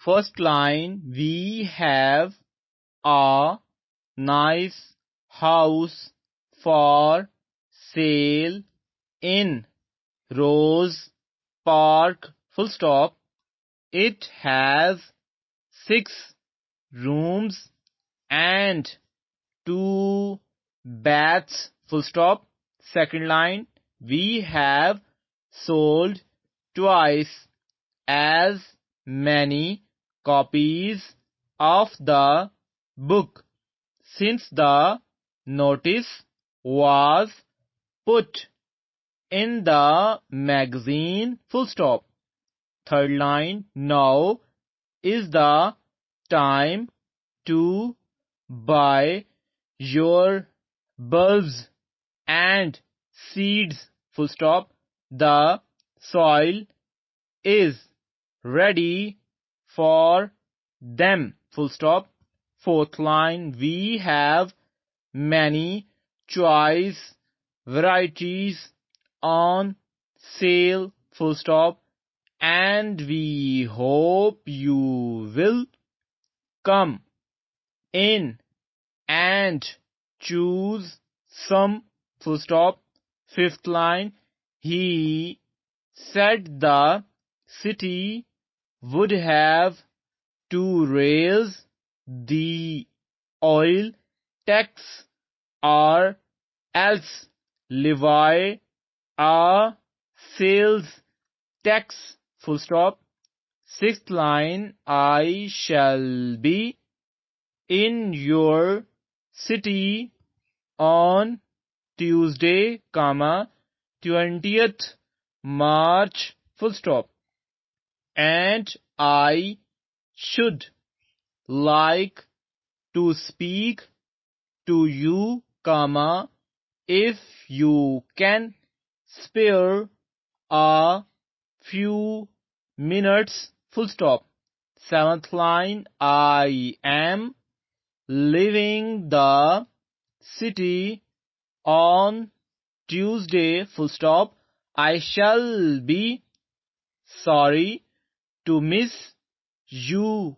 First line, we have a nice house for sale in Rose Park, full stop. It has 6 rooms and 2 baths, full stop. Second line, we have sold twice as many copies of the book since the notice was put in the magazine, full stop. Third line, now is the time to buy your bulbs and seeds, full stop. The soil is ready for them, full stop. Fourth line, we have many choice varieties on sale, full stop, and we hope you will come in and choose some, full stop. Fifth line, he said the city would have to raise the oil tax or else levy a sales tax, full stop. Sixth line, I shall be in your city on Tuesday, 20th March, full stop. And I should like to speak to you, if you can spare a few minutes, full stop. Seventh line, I am leaving the city on Tuesday, full stop. I shall be sorry to miss you,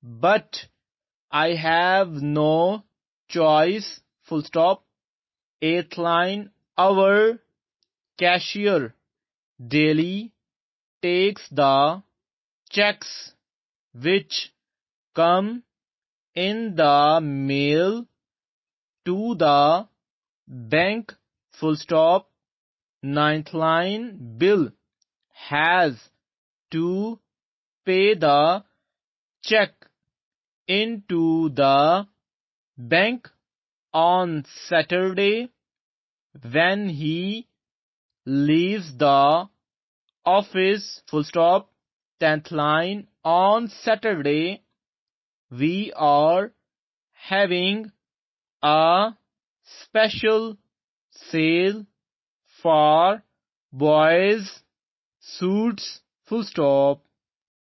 but I have no choice, full stop. Eighth line, our cashier daily takes the checks which come in the mail to the bank, full stop. Ninth line, Bill has to pay the check into the bank on Saturday when he leaves the office, full stop. 10th line, on Saturday we are having a special sale for boys' suits, full stop.